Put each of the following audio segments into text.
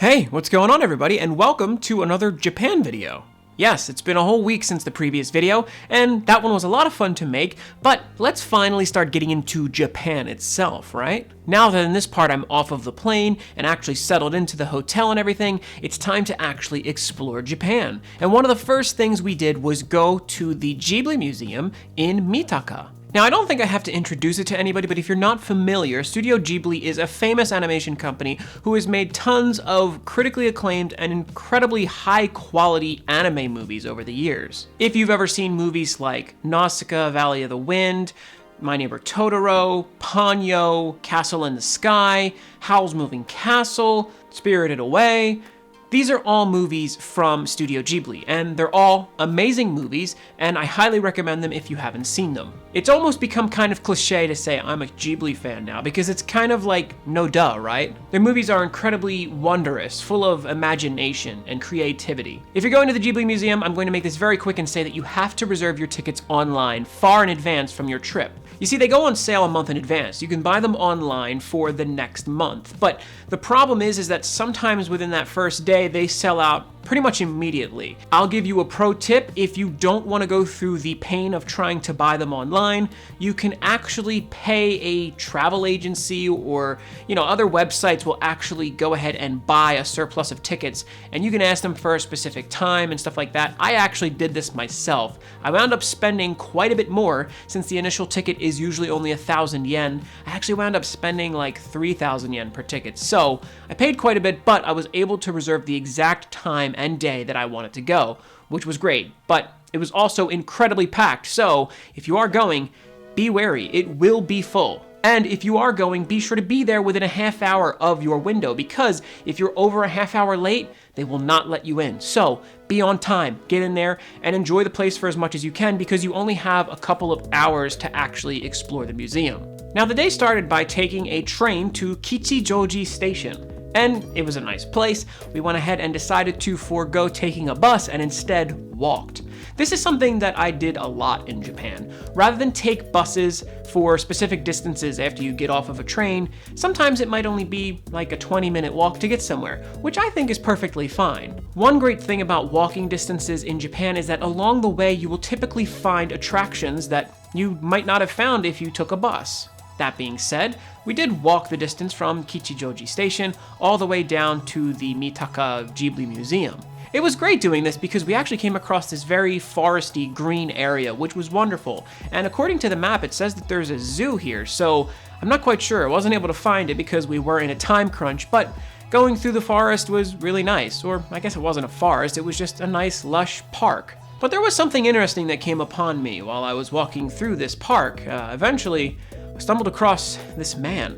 Hey, what's going on everybody, and welcome to another Japan video. Yes, it's been a whole week since the previous video, and that one was a lot of fun to make, but let's finally start getting into Japan itself, right? Now that in this part I'm off of the plane and actually settled into the hotel and everything, it's time to actually explore Japan. And one of the first things we did was go to the Ghibli Museum in Mitaka. Now, I don't think I have to introduce it to anybody, but if you're not familiar, Studio Ghibli is a famous animation company who has made tons of critically acclaimed and incredibly high-quality anime movies over the years. If you've ever seen movies like Nausicaa, Valley of the Wind, My Neighbor Totoro, Ponyo, Castle in the Sky, Howl's Moving Castle, Spirited Away, these are all movies from Studio Ghibli, and they're all amazing movies, and I highly recommend them if you haven't seen them. It's almost become kind of cliche to say I'm a Ghibli fan now, because it's kind of like no duh, right? Their movies are incredibly wondrous, full of imagination and creativity. If you're going to the Ghibli Museum, I'm going to make this very quick and say that you have to reserve your tickets online far in advance from your trip. You see, they go on sale a month in advance. You can buy them online for the next month. But the problem is that sometimes within that first day, they sell out pretty much immediately. I'll give you a pro tip. If you don't want to go through the pain of trying to buy them online, you can actually pay a travel agency or, other websites will actually go ahead and buy a surplus of tickets, and you can ask them for a specific time and stuff like that. I actually did this myself. I wound up spending quite a bit more since the initial ticket is usually only 1,000 yen. I actually wound up spending like 3,000 yen per ticket. So I paid quite a bit, but I was able to reserve the exact time and day that I wanted to go, which was great, but it was also incredibly packed. So if you are going, be wary, it will be full. And if you are going, be sure to be there within a half hour of your window, because if you're over a half hour late, they will not let you in. So be on time, get in there, and enjoy the place for as much as you can, because you only have a couple of hours to actually explore the museum. Now, the day started by taking a train to Kichijoji Station. And it was a nice place. We went ahead and decided to forego taking a bus and instead walked. This is something that I did a lot in Japan. Rather than take buses for specific distances after you get off of a train, sometimes it might only be like a 20-minute walk to get somewhere, which I think is perfectly fine. One great thing about walking distances in Japan is that along the way you will typically find attractions that you might not have found if you took a bus. That being said, we did walk the distance from Kichijoji Station all the way down to the Mitaka Ghibli Museum. It was great doing this because we actually came across this very foresty green area, which was wonderful. And according to the map, it says that there's a zoo here, so I'm not quite sure. I wasn't able to find it because we were in a time crunch, but going through the forest was really nice. Or I guess it wasn't a forest, it was just a nice lush park. But there was something interesting that came upon me while I was walking through this park. Eventually, I stumbled across this man,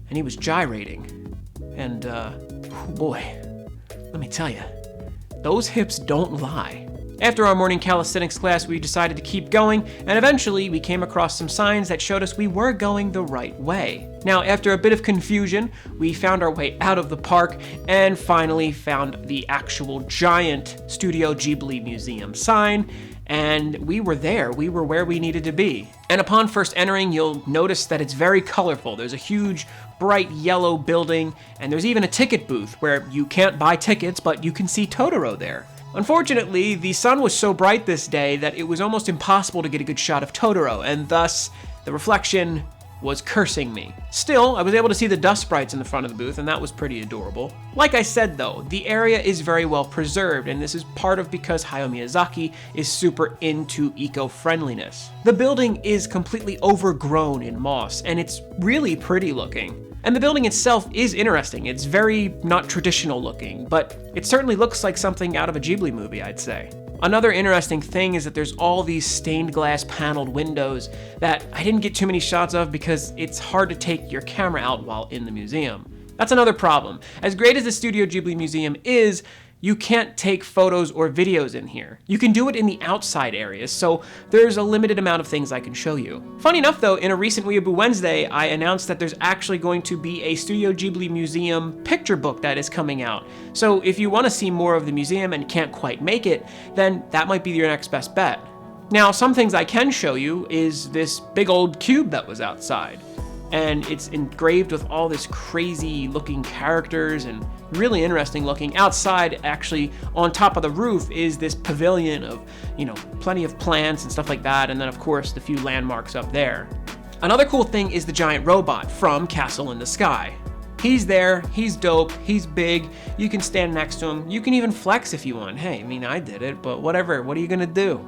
and he was gyrating. And, oh boy, let me tell you, those hips don't lie. After our morning calisthenics class, we decided to keep going, and eventually we came across some signs that showed us we were going the right way. Now, after a bit of confusion, we found our way out of the park and finally found the actual giant Studio Ghibli Museum sign, and we were there. We were where we needed to be. And upon first entering, you'll notice that it's very colorful. There's a huge, bright yellow building, and there's even a ticket booth where you can't buy tickets, but you can see Totoro there. Unfortunately, the sun was so bright this day that it was almost impossible to get a good shot of Totoro, and thus the reflection was cursing me. Still, I was able to see the dust sprites in the front of the booth, and that was pretty adorable. Like I said though, the area is very well preserved, and this is part of because Hayao Miyazaki is super into eco-friendliness. The building is completely overgrown in moss, and it's really pretty looking. And the building itself is interesting. It's very not traditional looking, but it certainly looks like something out of a Ghibli movie, I'd say. Another interesting thing is that there's all these stained glass paneled windows that I didn't get too many shots of because it's hard to take your camera out while in the museum. That's another problem. As great as the Studio Ghibli Museum is, you can't take photos or videos in here. You can do it in the outside areas, so there's a limited amount of things I can show you. Funny enough though, in a recent Weeaboo Wednesday, I announced that there's actually going to be a Studio Ghibli Museum picture book that is coming out. So if you want to see more of the museum and can't quite make it, then that might be your next best bet. Now, some things I can show you is this big old cube that was outside. and it's engraved with all this crazy looking characters and really interesting looking. Outside, actually, on top of the roof is this pavilion of, plenty of plants and stuff like that, and then of course the few landmarks up there. Another cool thing is the giant robot from Castle in the Sky. He's there, he's dope, he's big, you can stand next to him, you can even flex if you want. Hey, I did it, but whatever, what are you gonna do?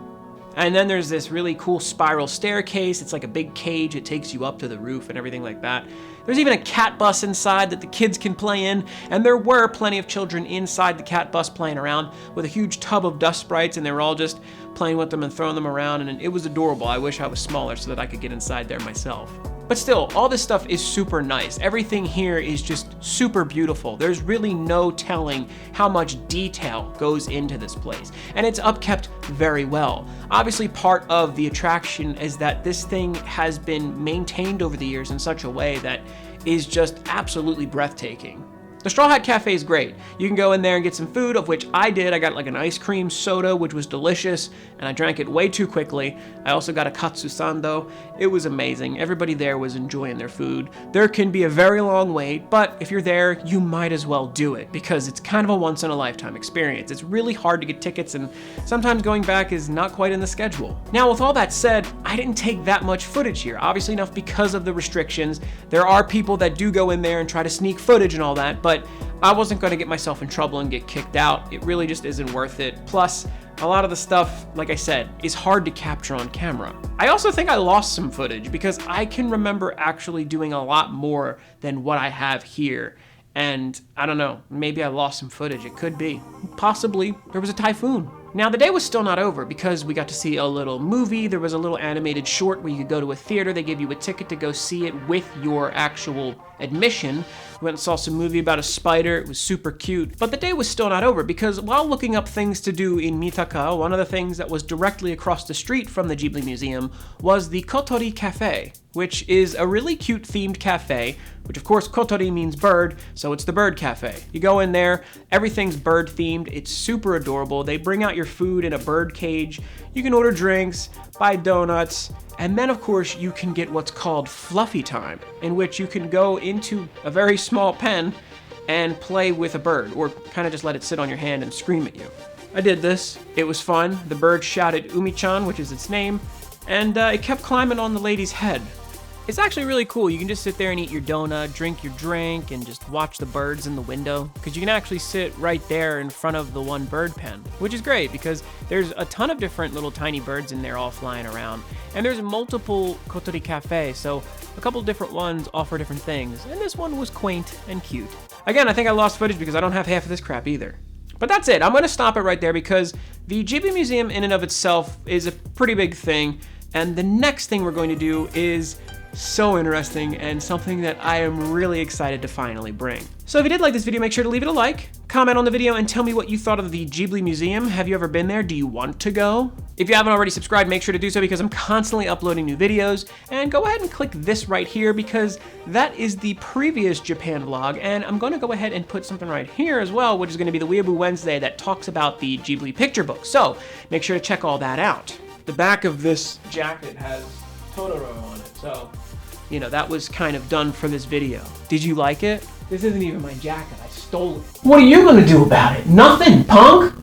And then there's this really cool spiral staircase. It's like a big cage. It takes you up to the roof and everything like that. There's even a cat bus inside that the kids can play in, and there were plenty of children inside the cat bus playing around with a huge tub of dust sprites, and they were all just playing with them and throwing them around, and it was adorable. I wish I was smaller so that I could get inside there myself. But still, all this stuff is super nice. Everything here is just super beautiful. There's really no telling how much detail goes into this place, and it's upkept very well. Obviously, part of the attraction is that this thing has been maintained over the years in such a way that is just absolutely breathtaking. The Straw Hat Cafe is great. You can go in there and get some food, of which I did. I got like an ice cream soda, which was delicious, and I drank it way too quickly. I also got a katsu sando. It was amazing. Everybody there was enjoying their food. There can be a very long wait, but if you're there, you might as well do it because it's kind of a once-in-a-lifetime experience. It's really hard to get tickets, and sometimes going back is not quite in the schedule. Now, with all that said, I didn't take that much footage here, obviously enough because of the restrictions. There are people that do go in there and try to sneak footage and all that, but I wasn't going to get myself in trouble and get kicked out. It really just isn't worth it. Plus, a lot of the stuff, like I said, is hard to capture on camera. I also think I lost some footage because I can remember actually doing a lot more than what I have here. And I don't know, maybe I lost some footage. It could be. Possibly there was a typhoon. Now, the day was still not over because we got to see a little movie. There was a little animated short where you could go to a theater. They gave you a ticket to go see it with your actual admission. We went and saw some movie about a spider. It was super cute. But the day was still not over because while looking up things to do in Mitaka, one of the things that was directly across the street from the Ghibli Museum was the Kotori Cafe, which is a really cute themed cafe, which of course Kotori means bird, so it's the bird cafe. You go in there, everything's bird themed, it's super adorable. They bring out your food in a bird cage. You can order drinks, buy donuts, and then of course you can get what's called fluffy time, in which you can go into a very small pen and play with a bird, or kind of just let it sit on your hand and scream at you. I did this, it was fun. The bird shouted Umi-chan, which is its name, and it kept climbing on the lady's head. It's actually really cool. You can just sit there and eat your donut, drink your drink, and just watch the birds in the window, because you can actually sit right there in front of the one bird pen, which is great because there's a ton of different little tiny birds in there all flying around. And there's multiple Kotori Cafe, so a couple different ones offer different things, and this one was quaint and cute. Again, I think I lost footage because I don't have half of this crap either. But that's it. I'm going to stop it right there because the Ghibli Museum in and of itself is a pretty big thing, and the next thing we're going to do is so interesting and something that I am really excited to finally bring. So if you did like this video, make sure to leave it a like, comment on the video, and tell me what you thought of the Ghibli Museum. Have you ever been there? Do you want to go? If you haven't already subscribed, make sure to do so because I'm constantly uploading new videos. And go ahead and click this right here because that is the previous Japan vlog, and I'm going to go ahead and put something right here as well, which is going to be the Weeaboo Wednesday that talks about the Ghibli picture book. So make sure to check all that out. The back of this jacket has Totoro on it, so that was kind of done for this video. Did you like it? This isn't even my jacket, I stole it. What are you gonna do about it? Nothing, punk!